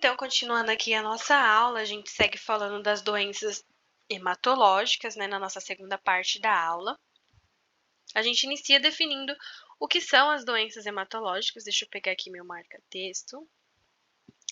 Então, continuando aqui a nossa aula, a gente segue falando das doenças hematológicas, né, na nossa segunda parte da aula. A gente inicia definindo o que são as doenças hematológicas. Deixa eu pegar aqui meu marca-texto.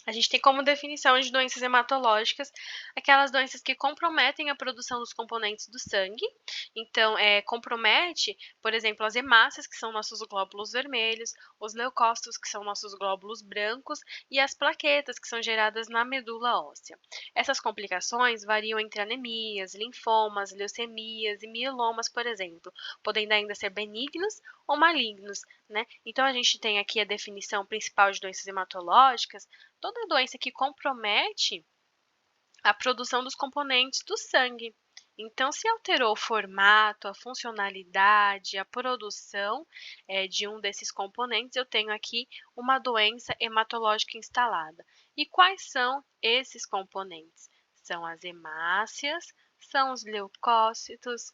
A gente tem como definição de doenças hematológicas aquelas doenças que comprometem a produção dos componentes do sangue. Então, compromete, por exemplo, as hemácias, que são nossos glóbulos vermelhos, os leucócitos, que são nossos glóbulos brancos, e as plaquetas, que são geradas na medula óssea. Essas complicações variam entre anemias, linfomas, leucemias e mielomas, por exemplo, podendo ainda ser benignos ou malignos, né? Então, a gente tem aqui a definição principal de doenças hematológicas: toda doença que compromete a produção dos componentes do sangue. Então, se alterou o formato, a funcionalidade, a produção de um desses componentes, eu tenho aqui uma doença hematológica instalada. E quais são esses componentes? São as hemácias, são os leucócitos,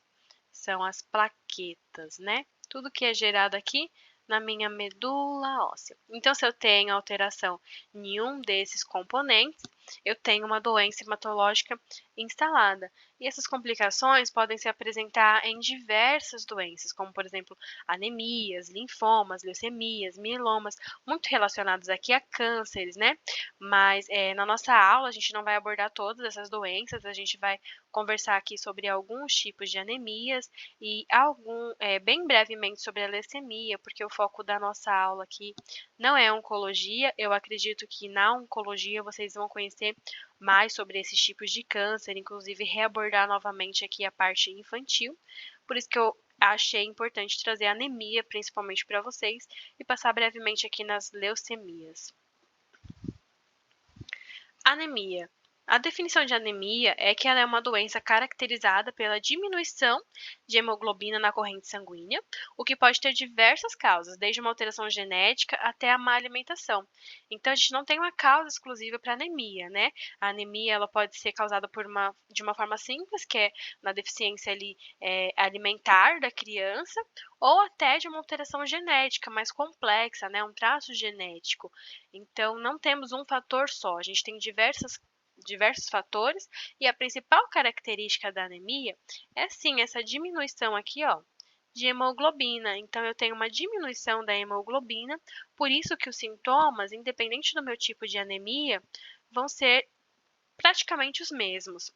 são as plaquetas, né? Tudo que é gerado aqui na minha medula óssea. Então, se eu tenho alteração em um desses componentes, eu tenho uma doença hematológica instalada. E essas complicações podem se apresentar em diversas doenças, como, por exemplo, anemias, linfomas, leucemias, mielomas, muito relacionados aqui a cânceres, né? Mas na nossa aula a gente não vai abordar todas essas doenças, a gente vai conversar aqui sobre alguns tipos de anemias e bem brevemente sobre a leucemia, porque o foco da nossa aula aqui não é oncologia. Eu acredito que na oncologia vocês vão conhecer mais sobre esses tipos de câncer, inclusive reabordar novamente aqui a parte infantil. Por isso que eu achei importante trazer a anemia, principalmente para vocês, e passar brevemente aqui nas leucemias. Anemia. A definição de anemia é que ela é uma doença caracterizada pela diminuição de hemoglobina na corrente sanguínea, o que pode ter diversas causas, desde uma alteração genética até a má alimentação. Então, a gente não tem uma causa exclusiva para anemia, né? A anemia ela pode ser causada de uma forma simples, que é na deficiência ali, alimentar da criança, ou até de uma alteração genética mais complexa, né? Um traço genético. Então, não temos um fator só, a gente tem diversos fatores, e a principal característica da anemia é sim essa diminuição aqui, ó, de hemoglobina. Então, eu tenho uma diminuição da hemoglobina, por isso que os sintomas, independente do meu tipo de anemia, vão ser praticamente os mesmos.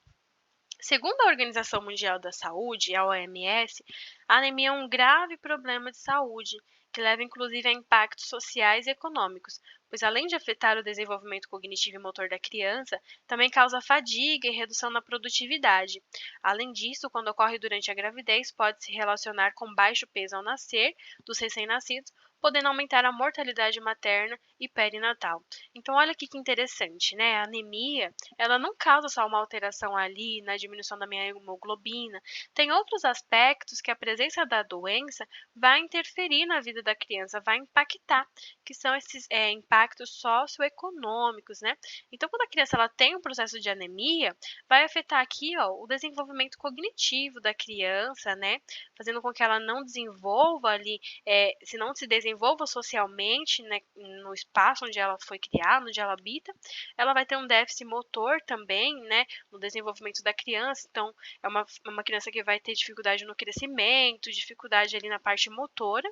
Segundo a Organização Mundial da Saúde, a OMS, a anemia é um grave problema de saúde, que leva inclusive a impactos sociais e econômicos, pois além de afetar o desenvolvimento cognitivo e motor da criança, também causa fadiga e redução na produtividade. Além disso, quando ocorre durante a gravidez, pode se relacionar com baixo peso ao nascer dos recém-nascidos, podendo aumentar a mortalidade materna e perinatal. Então, olha aqui que interessante, né? A anemia, ela não causa só uma alteração ali na diminuição da minha hemoglobina. Tem outros aspectos que a presença da doença vai interferir na vida da criança, vai impactar, que são esses impactos socioeconômicos, né? Então, quando a criança ela tem um processo de anemia, vai afetar aqui, ó, o desenvolvimento cognitivo da criança, né? Fazendo com que ela não desenvolva ali, se não se desenvolva socialmente, né, no espaço onde ela foi criada, onde ela habita. Ela vai ter um déficit motor também, né, no desenvolvimento da criança. Então, é uma criança que vai ter dificuldade no crescimento, dificuldade ali na parte motora,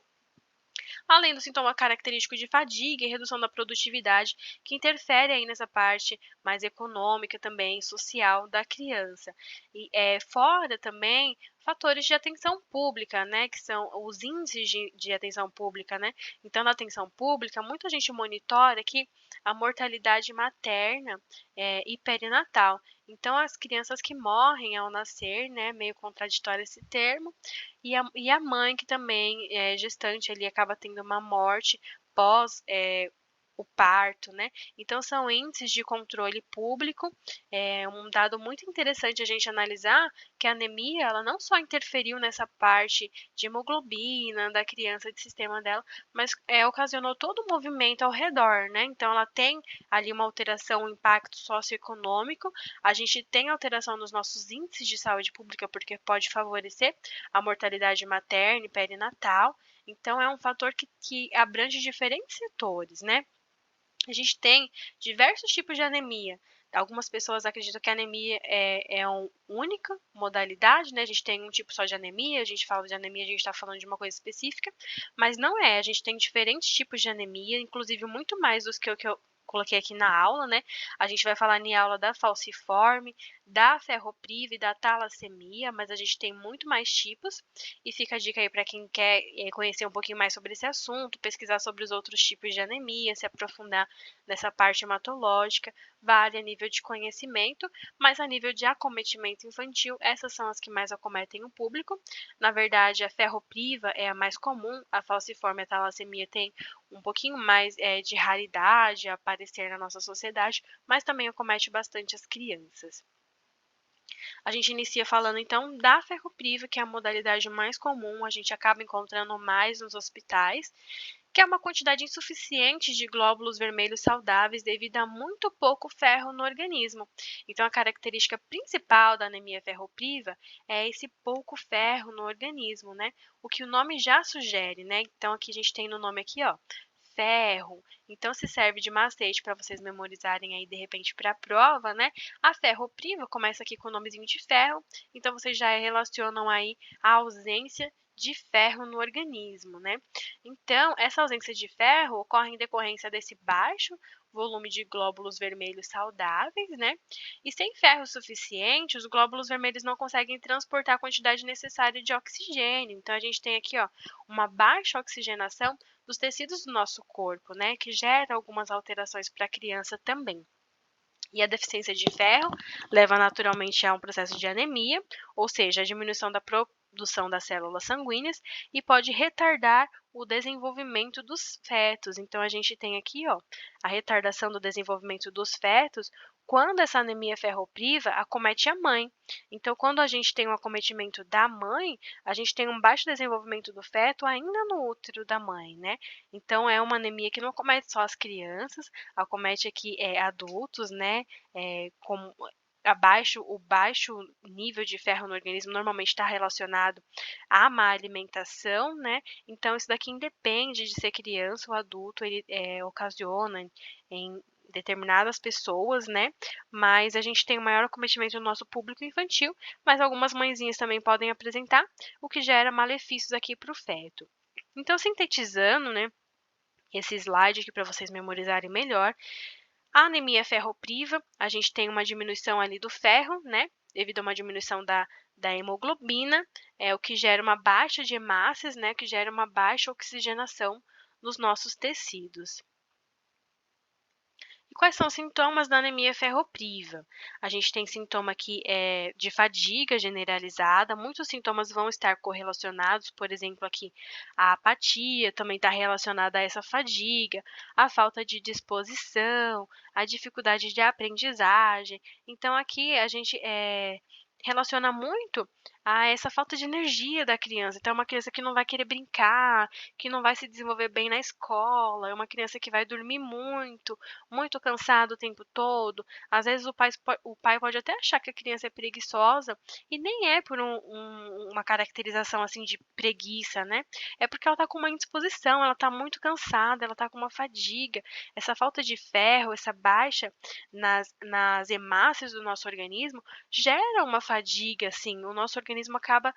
além do sintoma característico de fadiga e redução da produtividade, que interfere aí nessa parte mais econômica também, social da criança. E fora também fatores de atenção pública, né, que são os índices de atenção pública, né. Então, na atenção pública, muita gente monitora aqui a mortalidade materna e perinatal. Então, as crianças que morrem ao nascer, né, meio contraditório esse termo, e a mãe que também é gestante ali acaba tendo uma morte pós o parto, né? Então são índices de controle público. É um dado muito interessante a gente analisar que a anemia ela não só interferiu nessa parte de hemoglobina da criança, de sistema dela, mas ocasionou todo o movimento ao redor, né? Então ela tem ali uma alteração, um impacto socioeconômico. A gente tem alteração nos nossos índices de saúde pública porque pode favorecer a mortalidade materna e perinatal. Então, é um fator que abrange diferentes setores, né? A gente tem diversos tipos de anemia. Algumas pessoas acreditam que a anemia é uma única modalidade, né? A gente tem um tipo só de anemia, a gente fala de anemia, a gente está falando de uma coisa específica, mas não é. A gente tem diferentes tipos de anemia, inclusive muito mais dos que eu coloquei aqui na aula, né? A gente vai falar em aula da falciforme, da ferropriva e da talassemia, mas a gente tem muito mais tipos. E fica a dica aí para quem quer conhecer um pouquinho mais sobre esse assunto, pesquisar sobre os outros tipos de anemia, se aprofundar nessa parte hematológica, vale a nível de conhecimento, mas a nível de acometimento infantil, essas são as que mais acometem o público. Na verdade, a ferropriva é a mais comum, a falciforme e a talassemia tem um pouquinho mais de raridade a aparecer na nossa sociedade, mas também acomete bastante as crianças. A gente inicia falando então da ferropriva, que é a modalidade mais comum, a gente acaba encontrando mais nos hospitais, que é uma quantidade insuficiente de glóbulos vermelhos saudáveis devido a muito pouco ferro no organismo. Então, a característica principal da anemia ferropriva é esse pouco ferro no organismo, né? O que o nome já sugere, né? Então, aqui a gente tem no nome aqui, ó, ferro. Então, se serve de macete para vocês memorizarem aí, de repente, para a prova, né? A ferropriva começa aqui com o nomezinho de ferro, então vocês já relacionam aí a ausência de ferro no organismo, né? Então, essa ausência de ferro ocorre em decorrência desse baixo volume de glóbulos vermelhos saudáveis, né? E sem ferro suficiente, os glóbulos vermelhos não conseguem transportar a quantidade necessária de oxigênio. Então, a gente tem aqui, ó, uma baixa oxigenação dos tecidos do nosso corpo, né? Que gera algumas alterações para a criança também. E a deficiência de ferro leva naturalmente a um processo de anemia, ou seja, a diminuição da produção das células sanguíneas e pode retardar o desenvolvimento dos fetos. Então, a gente tem aqui, ó, a retardação do desenvolvimento dos fetos quando essa anemia ferropriva acomete a mãe. Então, quando a gente tem um acometimento da mãe, a gente tem um baixo desenvolvimento do feto ainda no útero da mãe, né? Então, é uma anemia que não acomete só as crianças, acomete aqui adultos, né? Como o baixo nível de ferro no organismo normalmente está relacionado à má alimentação, né? Então, isso daqui independe de ser criança ou adulto, ele ocasiona em determinadas pessoas, né? Mas a gente tem um maior acometimento no nosso público infantil, mas algumas mãezinhas também podem apresentar, o que gera malefícios aqui para o feto. Então, sintetizando, né? Esse slide aqui para vocês memorizarem melhor. A anemia ferropriva, a gente tem uma diminuição ali do ferro, né? Devido a uma diminuição da hemoglobina, o que gera uma baixa de hemácias, né? Que gera uma baixa oxigenação nos nossos tecidos. E quais são os sintomas da anemia ferropriva? A gente tem sintoma aqui de fadiga generalizada, muitos sintomas vão estar correlacionados, por exemplo, aqui a apatia também está relacionada a essa fadiga, a falta de disposição, a dificuldade de aprendizagem. Então, aqui a gente relaciona muito a essa falta de energia da criança. Então, é uma criança que não vai querer brincar, que não vai se desenvolver bem na escola, é uma criança que vai dormir muito, muito cansado o tempo todo. Às vezes o pai pode até achar que a criança é preguiçosa e nem é por uma caracterização assim de preguiça, né? É porque ela está com uma indisposição, ela está muito cansada, ela está com uma fadiga. Essa falta de ferro, essa baixa nas hemácias do nosso organismo gera uma fadiga, assim. O nosso organismo acaba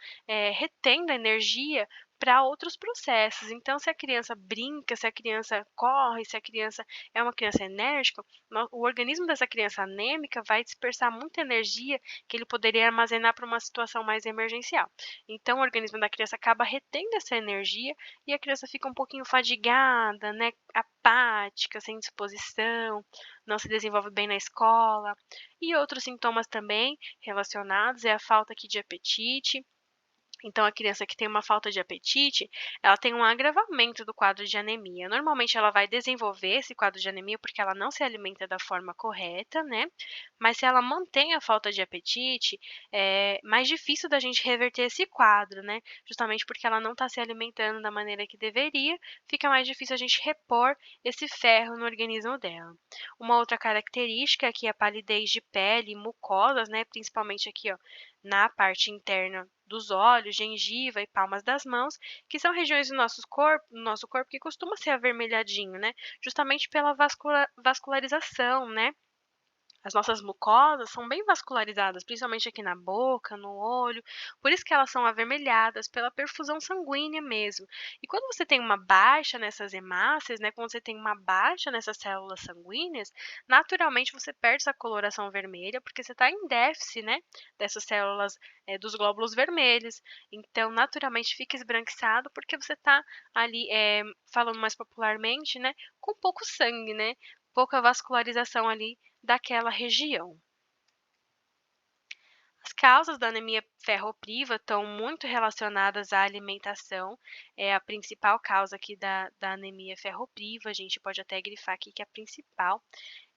retendo energia para outros processos. Então, se a criança brinca, se a criança corre, se a criança é uma criança enérgica, o organismo dessa criança anêmica vai dispersar muita energia que ele poderia armazenar para uma situação mais emergencial. Então, o organismo da criança acaba retendo essa energia e a criança fica um pouquinho fadigada, né, apática, sem disposição, não se desenvolve bem na escola. E outros sintomas também relacionados é a falta aqui de apetite. Então, a criança que tem uma falta de apetite, ela tem um agravamento do quadro de anemia. Normalmente, ela vai desenvolver esse quadro de anemia porque ela não se alimenta da forma correta, né? Mas se ela mantém a falta de apetite, é mais difícil da gente reverter esse quadro, né? Justamente porque ela não está se alimentando da maneira que deveria, fica mais difícil a gente repor esse ferro no organismo dela. Uma outra característica é que a palidez de pele e mucosas, né? Principalmente aqui, ó, na parte interna dos olhos, gengiva e palmas das mãos, que são regiões do nosso corpo que costuma ser avermelhadinho, né, justamente pela vascularização, né. As nossas mucosas são bem vascularizadas, principalmente aqui na boca, no olho, por isso que elas são avermelhadas pela perfusão sanguínea mesmo. E quando você tem uma baixa nessas hemácias, né, quando você tem uma baixa nessas células sanguíneas, naturalmente você perde essa coloração vermelha, porque você está em déficit, né, dessas células, dos glóbulos vermelhos. Então, naturalmente fica esbranquiçado, porque você está ali, falando mais popularmente, né, com pouco sangue, né, pouca vascularização ali daquela região. As causas da anemia ferropriva estão muito relacionadas à alimentação, é a principal causa aqui da anemia ferropriva, a gente pode até grifar aqui que é a principal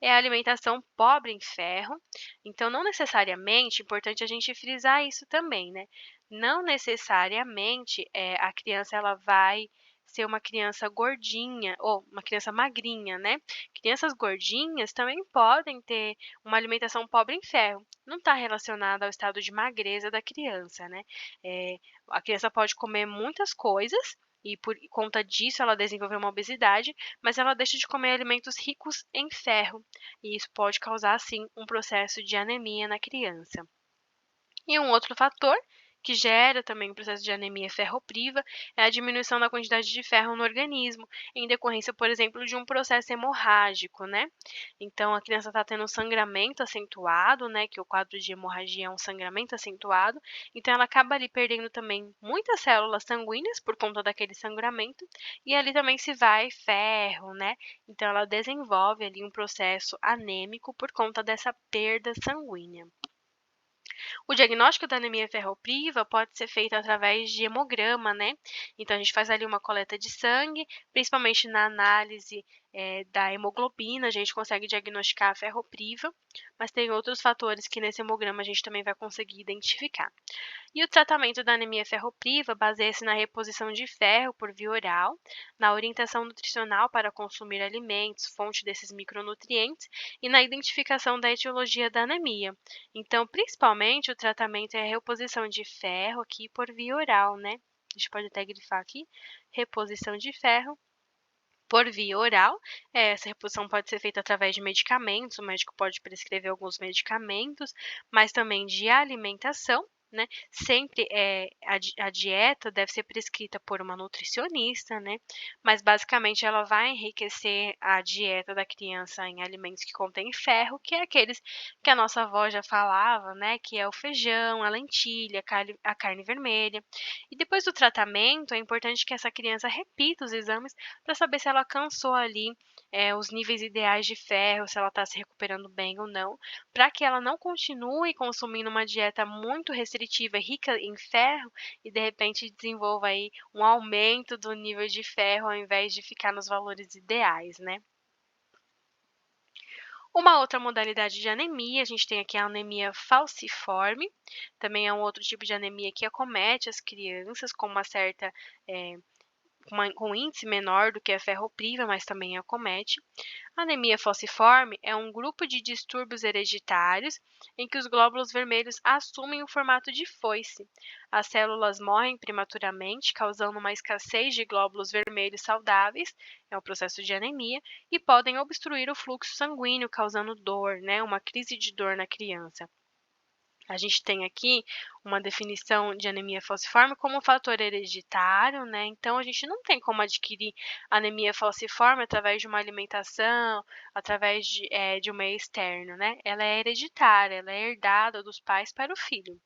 é a alimentação pobre em ferro. Então, não necessariamente, importante a gente frisar isso também, né? Não necessariamente a criança ela vai ser uma criança gordinha ou uma criança magrinha, né? Crianças gordinhas também podem ter uma alimentação pobre em ferro. Não está relacionada ao estado de magreza da criança, né? A criança pode comer muitas coisas e por conta disso ela desenvolver uma obesidade, mas ela deixa de comer alimentos ricos em ferro, e isso pode causar, sim, um processo de anemia na criança. E um outro fator que gera também o processo de anemia ferropriva é a diminuição da quantidade de ferro no organismo, em decorrência, por exemplo, de um processo hemorrágico, né? Então, a criança está tendo um sangramento acentuado, né? Que o quadro de hemorragia é um sangramento acentuado, então ela acaba ali perdendo também muitas células sanguíneas por conta daquele sangramento, e ali também se vai ferro, né? Então, ela desenvolve ali um processo anêmico por conta dessa perda sanguínea. O diagnóstico da anemia ferropriva pode ser feito através de hemograma, né? Então, a gente faz ali uma coleta de sangue, principalmente na análise da hemoglobina, a gente consegue diagnosticar a ferropriva, mas tem outros fatores que nesse hemograma a gente também vai conseguir identificar. E o tratamento da anemia ferropriva baseia-se na reposição de ferro por via oral, na orientação nutricional para consumir alimentos, fonte desses micronutrientes, e na identificação da etiologia da anemia. Então, principalmente, o tratamento é a reposição de ferro aqui por via oral, né? A gente pode até grifar aqui, reposição de ferro por via oral. Essa reposição pode ser feita através de medicamentos, o médico pode prescrever alguns medicamentos, mas também de alimentação, né? Sempre a dieta deve ser prescrita por uma nutricionista, né? Mas basicamente ela vai enriquecer a dieta da criança em alimentos que contêm ferro, que é aqueles que a nossa avó já falava, né? Que é o feijão, a lentilha, a carne vermelha. E depois do tratamento, é importante que essa criança repita os exames para saber se ela alcançou ali os níveis ideais de ferro, se ela está se recuperando bem ou não, para que ela não continue consumindo uma dieta muito restritiva, rica em ferro, e de repente desenvolva aí um aumento do nível de ferro ao invés de ficar nos valores ideais, né? Uma outra modalidade de anemia, a gente tem aqui a anemia falciforme, também é um outro tipo de anemia que acomete as crianças com uma certa eh, com um índice menor do que a ferropriva, mas também acomete. A anemia falciforme é um grupo de distúrbios hereditários em que os glóbulos vermelhos assumem o formato de foice. As células morrem prematuramente, causando uma escassez de glóbulos vermelhos saudáveis, é o processo de anemia, e podem obstruir o fluxo sanguíneo, causando dor, né, uma crise de dor na criança. A gente tem aqui uma definição de anemia falciforme como um fator hereditário, né? Então, a gente não tem como adquirir anemia falciforme através de uma alimentação, através de um meio externo, né? Ela é hereditária, ela é herdada dos pais para o filho.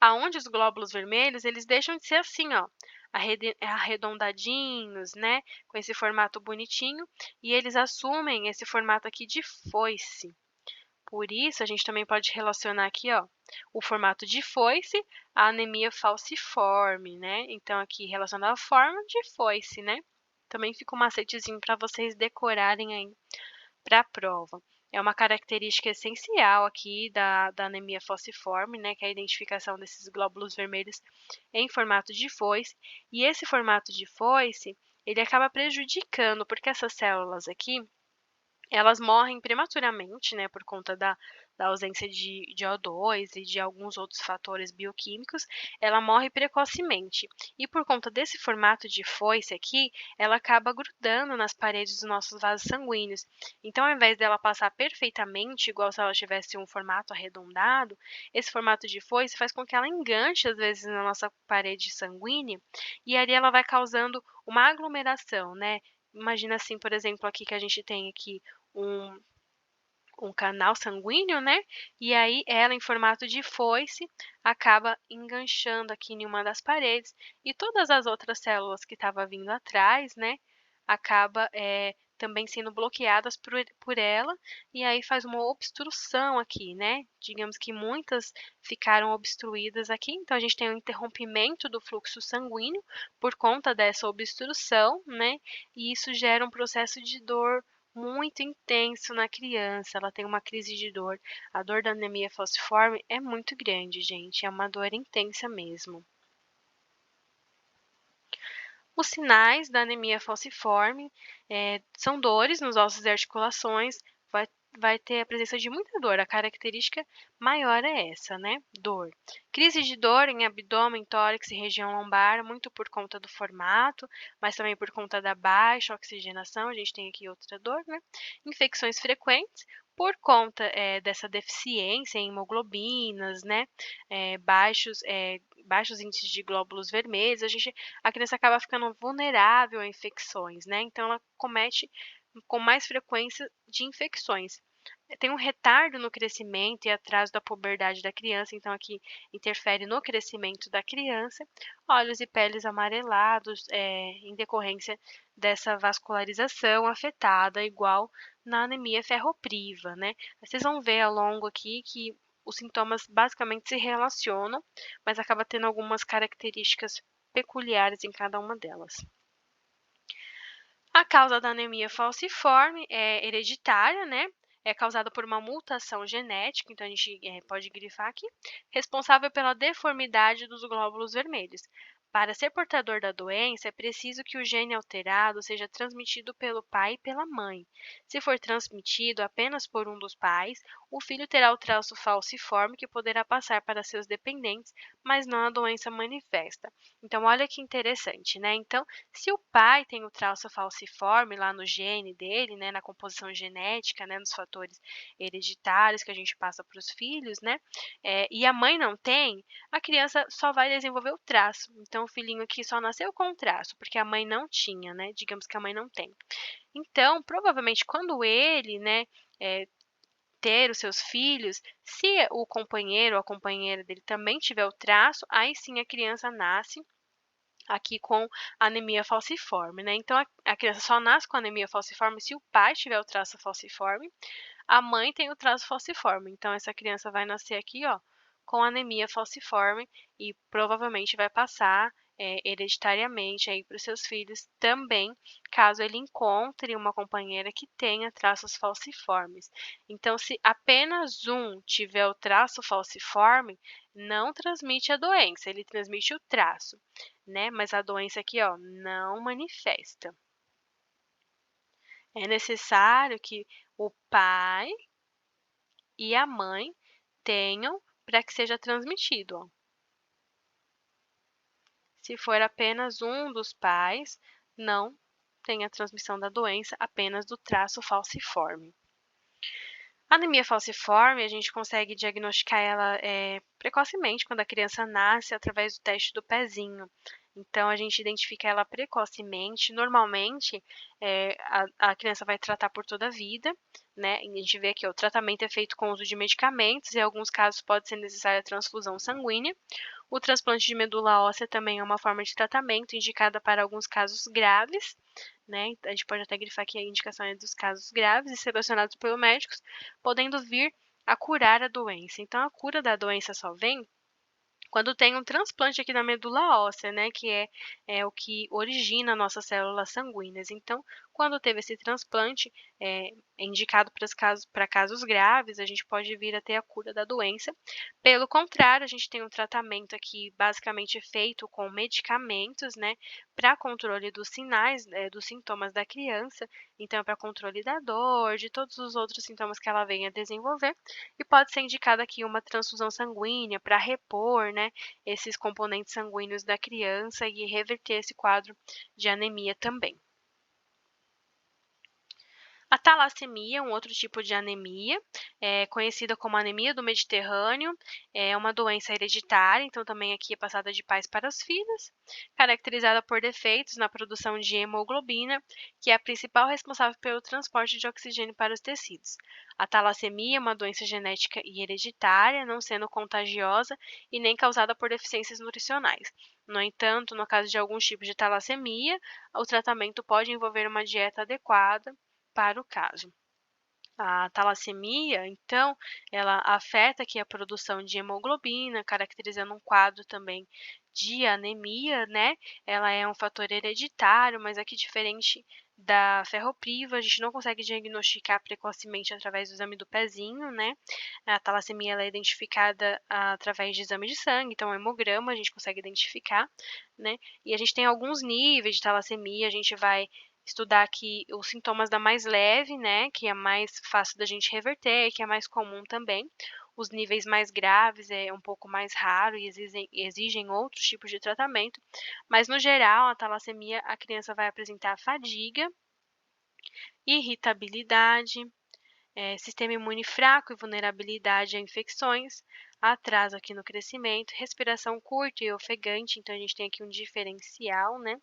Aonde os glóbulos vermelhos, eles deixam de ser assim, ó, arredondadinhos, né? Com esse formato bonitinho, e eles assumem esse formato aqui de foice. Por isso, a gente também pode relacionar aqui, ó, o formato de foice à anemia falciforme, né? Então, aqui relacionado à forma de foice, né? Também fica um macetezinho para vocês decorarem aí para a prova. É uma característica essencial aqui da anemia falciforme, né? Que é a identificação desses glóbulos vermelhos em formato de foice. E esse formato de foice, ele acaba prejudicando, porque essas células aqui, elas morrem prematuramente, né, por conta da ausência de O2 e de alguns outros fatores bioquímicos, ela morre precocemente. E por conta desse formato de foice aqui, ela acaba grudando nas paredes dos nossos vasos sanguíneos. Então, ao invés dela passar perfeitamente, igual se ela tivesse um formato arredondado, esse formato de foice faz com que ela enganche, às vezes, na nossa parede sanguínea, e ali ela vai causando uma aglomeração, né? Imagina assim, por exemplo, aqui que a gente tem aqui um canal sanguíneo, né? E aí ela, em formato de foice, acaba enganchando aqui em uma das paredes e todas as outras células que estavam vindo atrás, né? Acaba também sendo bloqueadas por ela e aí faz uma obstrução aqui, né? Digamos que muitas ficaram obstruídas aqui, então a gente tem um interrompimento do fluxo sanguíneo por conta dessa obstrução, né? E isso gera um processo de dor muito intenso na criança, ela tem uma crise de dor. A dor da anemia falciforme é muito grande, gente, é uma dor intensa mesmo. Os sinais da anemia falciforme são dores nos ossos e articulações, vai, vai ter a presença de muita dor. A característica maior é essa, né? Dor. Crise de dor em abdômen, tórax e região lombar, muito por conta do formato, mas também por conta da baixa oxigenação. A gente tem aqui outra dor, né? Infecções frequentes. Por conta dessa deficiência em hemoglobinas, né? Baixos índices de glóbulos vermelhos, a criança acaba ficando vulnerável a infecções, né? Então, ela comete com mais frequência de infecções. Tem um retardo no crescimento e atraso da puberdade da criança, então aqui interfere no crescimento da criança. Olhos e peles amarelados, em decorrência dessa vascularização afetada, igual na anemia ferropriva, né? Vocês vão ver ao longo aqui que os sintomas basicamente se relacionam, mas acaba tendo algumas características peculiares em cada uma delas. A causa da anemia falciforme é hereditária, né? É causada por uma mutação genética, então a gente pode grifar aqui, responsável pela deformidade dos glóbulos vermelhos. Para ser portador da doença, é preciso que o gene alterado seja transmitido pelo pai e pela mãe. Se for transmitido apenas por um dos pais, o filho terá o traço falciforme que poderá passar para seus dependentes, mas não a doença manifesta. Então, olha que interessante, né? Então, se o pai tem o traço falciforme lá no gene dele, né, na composição genética, né, nos fatores hereditários que a gente passa para os filhos, né, e a mãe não tem, a criança só vai desenvolver o traço. Então, o filhinho aqui só nasceu com o traço, porque a mãe não tinha, né, digamos que a mãe não tem. Então, provavelmente, quando ele, né, ter os seus filhos, se o companheiro ou a companheira dele também tiver o traço, aí sim a criança nasce aqui com anemia falciforme, né? Então, a criança só nasce com anemia falciforme se o pai tiver o traço falciforme, a mãe tem o traço falciforme. Então, essa criança vai nascer aqui, ó, com anemia falciforme e provavelmente vai passar hereditariamente aí para os seus filhos também, caso ele encontre uma companheira que tenha traços falciformes. Então, se apenas um tiver o traço falciforme, não transmite a doença, ele transmite o traço, né? Mas a doença aqui, ó, não manifesta. É necessário que o pai e a mãe tenham para que seja transmitido, ó. Se for apenas um dos pais, não tem a transmissão da doença, apenas do traço falciforme. A anemia falciforme, a gente consegue diagnosticar ela precocemente, quando a criança nasce, através do teste do pezinho. Então, a gente identifica ela precocemente. Normalmente, a criança vai tratar por toda a vida, né? E a gente vê que o tratamento é feito com o uso de medicamentos, e em alguns casos pode ser necessária a transfusão sanguínea. O transplante de medula óssea também é uma forma de tratamento indicada para alguns casos graves, né? A gente pode até grifar aqui a indicação dos casos graves e selecionados pelos médicos, podendo vir a curar a doença. Então, a cura da doença só vem quando tem um transplante aqui na medula óssea, né, que é o que origina nossas células sanguíneas. Então, Quando teve esse transplante, é indicado para casos graves, a gente pode vir a ter a cura da doença. Pelo contrário, a gente tem um tratamento aqui basicamente feito com medicamentos, né, para controle dos sinais, dos sintomas da criança, então para controle da dor, de todos os outros sintomas que ela venha desenvolver, e pode ser indicada aqui uma transfusão sanguínea para repor, né, esses componentes sanguíneos da criança e reverter esse quadro de anemia também. A talassemia, um outro tipo de anemia, é conhecida como anemia do Mediterrâneo, é uma doença hereditária, então também aqui é passada de pais para os filhos, caracterizada por defeitos na produção de hemoglobina, que é a principal responsável pelo transporte de oxigênio para os tecidos. A talassemia é uma doença genética e hereditária, não sendo contagiosa e nem causada por deficiências nutricionais. No entanto, no caso de alguns tipos de talassemia, o tratamento pode envolver uma dieta adequada para o caso. A talassemia, então, ela afeta aqui a produção de hemoglobina, caracterizando um quadro também de anemia, né? Ela é um fator hereditário, mas aqui diferente da ferropriva, a gente não consegue diagnosticar precocemente através do exame do pezinho, né? A talassemia ela é identificada através de exame de sangue, então o hemograma a gente consegue identificar, né? E a gente tem alguns níveis de talassemia, a gente vai estudar aqui os sintomas da mais leve, né, que é mais fácil da gente reverter, que é mais comum também. Os níveis mais graves é um pouco mais raro e exigem outros tipos de tratamento, mas no geral, a talassemia, a criança vai apresentar fadiga, irritabilidade, sistema imune fraco e vulnerabilidade a infecções, atraso aqui no crescimento, respiração curta e ofegante, então a gente tem aqui um diferencial, né?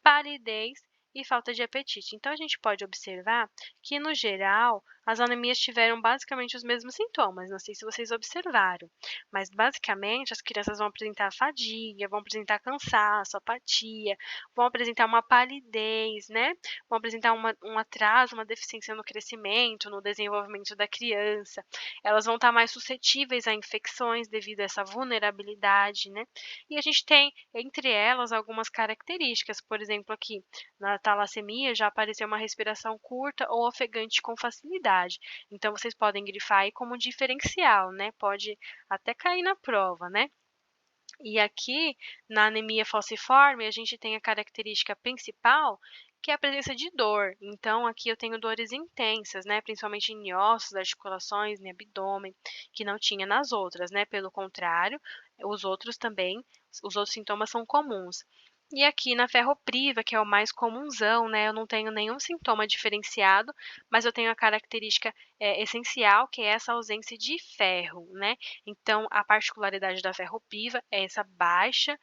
Palidez e falta de apetite. Então, a gente pode observar que, no geral, as anemias tiveram basicamente os mesmos sintomas. Não sei se vocês observaram, mas basicamente as crianças vão apresentar fadiga, vão apresentar cansaço, apatia, vão apresentar uma palidez, né? Vão apresentar um atraso, uma deficiência no crescimento, no desenvolvimento da criança. Elas vão estar mais suscetíveis a infecções devido a essa vulnerabilidade, né? E a gente tem entre elas algumas características, por exemplo, aqui na talassemia já apareceu uma respiração curta ou ofegante com facilidade. Então vocês podem grifar aí como diferencial, né? Pode até cair na prova, né? E aqui, na anemia falciforme, a gente tem a característica principal, que é a presença de dor. Então, aqui eu tenho dores intensas, né? Principalmente em ossos, articulações, em abdômen, que não tinha nas outras, né? Pelo contrário, os outros também, os outros sintomas são comuns. E aqui na ferropriva, que é o mais comunzão, né? Eu não tenho nenhum sintoma diferenciado, mas eu tenho a característica essencial, que é essa ausência de ferro, né? Então, a particularidade da ferropriva é essa baixa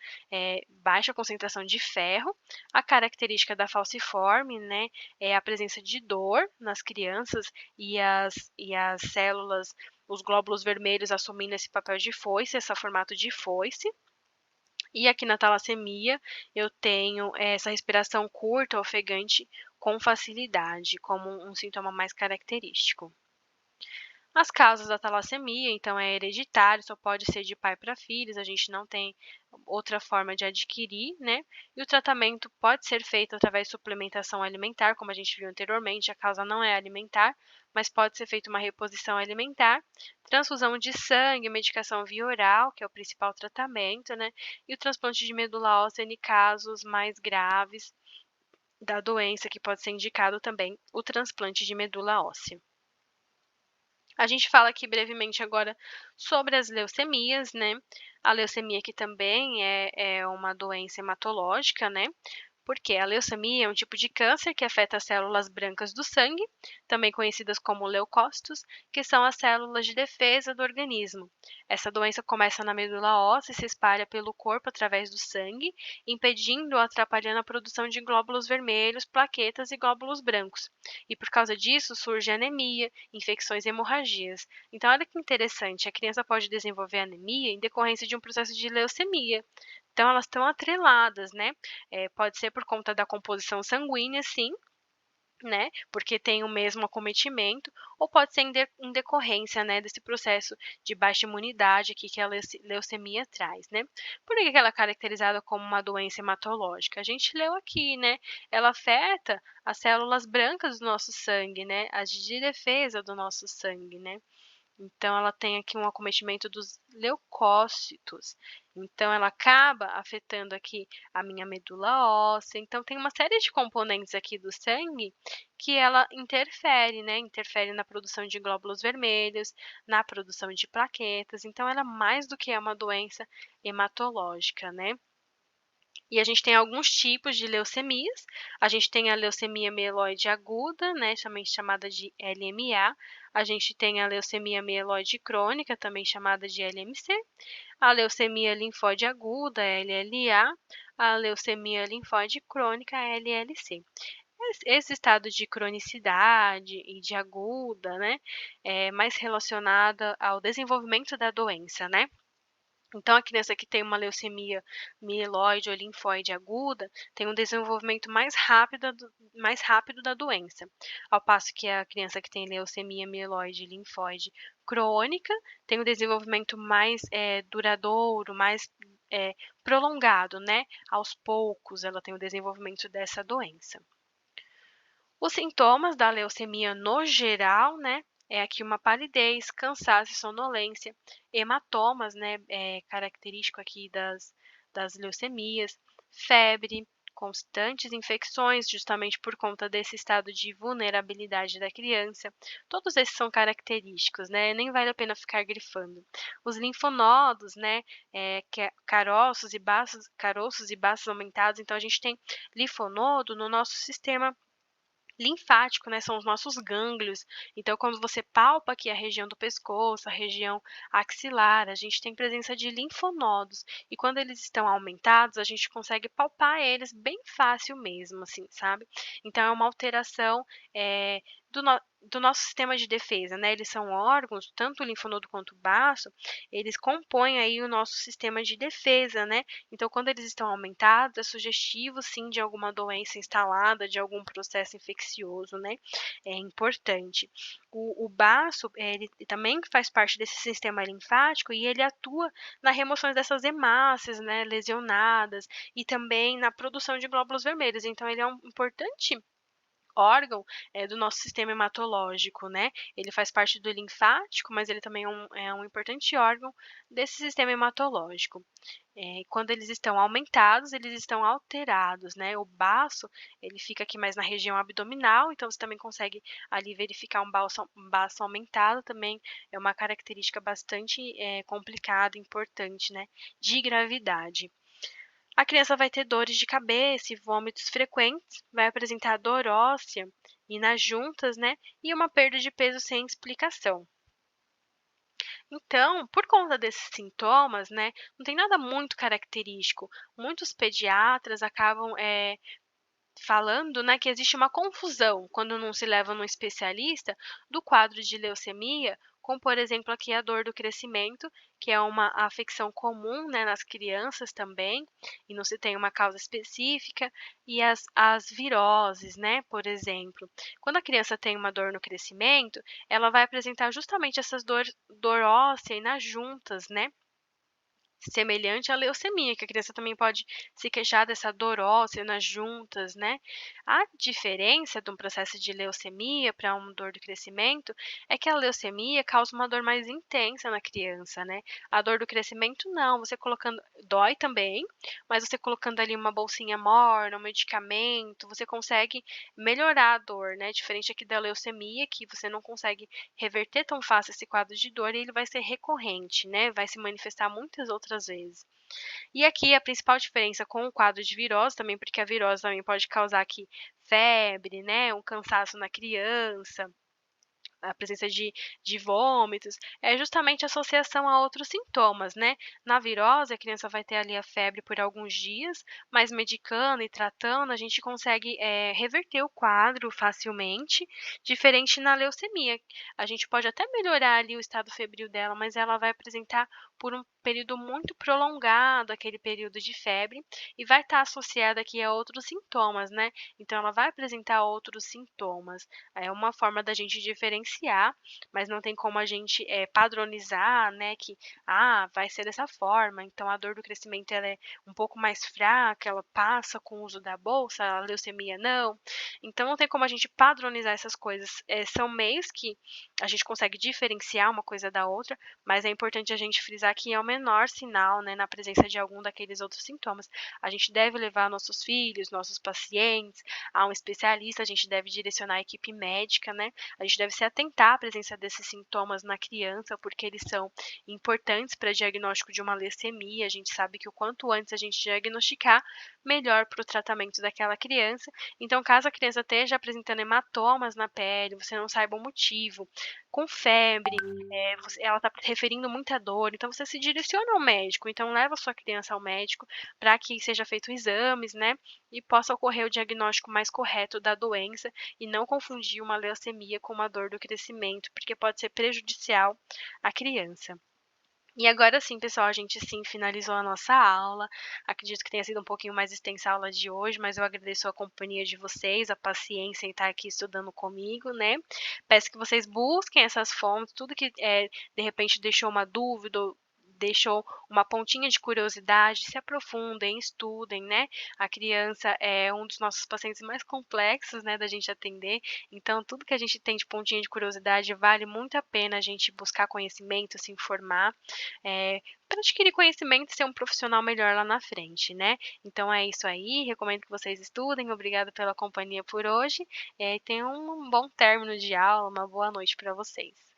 concentração de ferro. A característica da falciforme, né, é a presença de dor nas crianças e as células, os glóbulos vermelhos assumindo esse papel de foice, esse formato de foice. E aqui na talassemia, eu tenho essa respiração curta, ofegante, com facilidade, como um sintoma mais característico. As causas da talassemia, então, é hereditário, só pode ser de pai para filhos, a gente não tem outra forma de adquirir, né? E o tratamento pode ser feito através de suplementação alimentar, como a gente viu anteriormente, a causa não é alimentar, mas pode ser feita uma reposição alimentar, transfusão de sangue, medicação via oral, que é o principal tratamento, né? E o transplante de medula óssea em casos mais graves da doença, que pode ser indicado também o transplante de medula óssea. A gente fala aqui brevemente agora sobre as leucemias, né? A leucemia que também é uma doença hematológica, né? Porque a leucemia é um tipo de câncer que afeta as células brancas do sangue, também conhecidas como leucócitos, que são as células de defesa do organismo. Essa doença começa na medula óssea e se espalha pelo corpo através do sangue, impedindo ou atrapalhando a produção de glóbulos vermelhos, plaquetas e glóbulos brancos. E por causa disso surge anemia, infecções e hemorragias. Então, olha que interessante, a criança pode desenvolver anemia em decorrência de um processo de leucemia. Então, elas estão atreladas, né? Pode ser por conta da composição sanguínea, sim, né, porque tem o mesmo acometimento, ou pode ser em decorrência, né, desse processo de baixa imunidade aqui que a leucemia traz, né. Por que que ela é caracterizada como uma doença hematológica? A gente leu aqui, né, ela afeta as células brancas do nosso sangue, né, as de defesa do nosso sangue, né. Então ela tem aqui um acometimento dos leucócitos, então ela acaba afetando aqui a minha medula óssea, então tem uma série de componentes aqui do sangue que ela interfere, né, interfere na produção de glóbulos vermelhos, na produção de plaquetas, então ela é mais do que é uma doença hematológica, né. E a gente tem alguns tipos de leucemias. A gente tem a leucemia mieloide aguda, né, também chamada de LMA. A gente tem a leucemia mieloide crônica, também chamada de LMC. A leucemia linfóide aguda, LLA. A leucemia linfóide crônica, LLC. Esse estado de cronicidade e de aguda, né, é mais relacionada ao desenvolvimento da doença, né? Então, a criança que tem uma leucemia mieloide ou linfóide aguda tem um desenvolvimento mais rápido da doença, ao passo que a criança que tem leucemia mieloide e linfóide crônica tem um desenvolvimento mais duradouro, mais eh, prolongado, né? Aos poucos ela tem o desenvolvimento dessa doença. Os sintomas da leucemia no geral, né, é aqui uma palidez, cansaço e sonolência, hematomas, né, característico aqui das leucemias, febre, constantes infecções, justamente por conta desse estado de vulnerabilidade da criança. Todos esses são característicos, né, nem vale a pena ficar grifando. Os linfonodos, né, caroços e baços aumentados, então a gente tem linfonodo no nosso sistema linfático, né, são os nossos gânglios. Então, quando você palpa aqui a região do pescoço, a região axilar, a gente tem presença de linfonodos. E quando eles estão aumentados, a gente consegue palpar eles bem fácil mesmo, assim, sabe? Então, é uma alteração do nosso sistema de defesa, né? Eles são órgãos, tanto o linfonodo quanto o baço, eles compõem aí o nosso sistema de defesa, né? Então, quando eles estão aumentados, é sugestivo, sim, de alguma doença instalada, de algum processo infeccioso, né? É importante. O baço, ele também faz parte desse sistema linfático e ele atua na remoção dessas hemácias, né, lesionadas e também na produção de glóbulos vermelhos. Então, ele é um importante órgão do nosso sistema hematológico, né? Ele faz parte do linfático, mas ele também é um importante órgão desse sistema hematológico. Quando eles estão aumentados, eles estão alterados, né? O baço, ele fica aqui mais na região abdominal, então você também consegue ali verificar um baço aumentado, também é uma característica bastante complicada, importante, né? De gravidade. A criança vai ter dores de cabeça e vômitos frequentes, vai apresentar dor óssea e nas juntas, né? E uma perda de peso sem explicação. Então, por conta desses sintomas, né, não tem nada muito característico. Muitos pediatras acabam falando, né, que existe uma confusão quando não se leva num especialista do quadro de leucemia, com, por exemplo, aqui a dor do crescimento, que é uma afecção comum, né, nas crianças também, e não se tem uma causa específica, e as viroses, né, por exemplo. Quando a criança tem uma dor no crescimento, ela vai apresentar justamente essas dor óssea e nas juntas, né? Semelhante à leucemia, que a criança também pode se queixar dessa dor óssea nas juntas, né. A diferença de um processo de leucemia para uma dor do crescimento é que a leucemia causa uma dor mais intensa na criança, né. A dor do crescimento não, você colocando dói também, mas você colocando ali uma bolsinha morna, um medicamento, você consegue melhorar a dor, né, diferente aqui da leucemia, que você não consegue reverter tão fácil esse quadro de dor e ele vai ser recorrente, né, vai se manifestar muitas outras vezes. E aqui a principal diferença com o quadro de virose, também porque a virose também pode causar aqui febre, né, um cansaço na criança, a presença de vômitos, é justamente a associação a outros sintomas, né. Na virose, a criança vai ter ali a febre por alguns dias, mas medicando e tratando, a gente consegue, reverter o quadro facilmente, diferente na leucemia. A gente pode até melhorar ali o estado febril dela, mas ela vai apresentar por um período muito prolongado, aquele período de febre, e vai estar associada aqui a outros sintomas, né. Então ela vai apresentar outros sintomas. É uma forma da gente diferenciar, mas não tem como a gente, padronizar, né, que, vai ser dessa forma, então a dor do crescimento ela é um pouco mais fraca, ela passa com o uso da bolsa, a leucemia não. Então não tem como a gente padronizar essas coisas. São meios que a gente consegue diferenciar uma coisa da outra, mas é importante a gente frisar que é o menor sinal, né, na presença de algum daqueles outros sintomas. A gente deve levar nossos filhos, nossos pacientes a um especialista, a gente deve direcionar a equipe médica, né, a gente deve se atentar à presença desses sintomas na criança, porque eles são importantes para diagnóstico de uma leucemia. A gente sabe que o quanto antes a gente diagnosticar, melhor para o tratamento daquela criança. Então, caso a criança esteja apresentando hematomas na pele, você não saiba o motivo, com febre, ela está referindo muita dor, então você se direciona ao médico. Então, leva a sua criança ao médico para que seja feito exames, né, e possa ocorrer o diagnóstico mais correto da doença e não confundir uma leucemia com uma dor do crescimento, porque pode ser prejudicial à criança. E agora sim, pessoal, a gente sim finalizou a nossa aula. Acredito que tenha sido um pouquinho mais extensa a aula de hoje, mas eu agradeço a companhia de vocês, a paciência em estar aqui estudando comigo, né. Peço que vocês busquem essas fontes, tudo que, de repente deixou uma dúvida ou deixou uma pontinha de curiosidade, se aprofundem, estudem, né. A criança é um dos nossos pacientes mais complexos, né, da gente atender, então tudo que a gente tem de pontinha de curiosidade vale muito a pena a gente buscar conhecimento, se informar para adquirir conhecimento e ser um profissional melhor lá na frente, né. Então é isso aí, recomendo que vocês estudem, obrigada pela companhia por hoje, e tenham um bom término de aula, uma boa noite para vocês.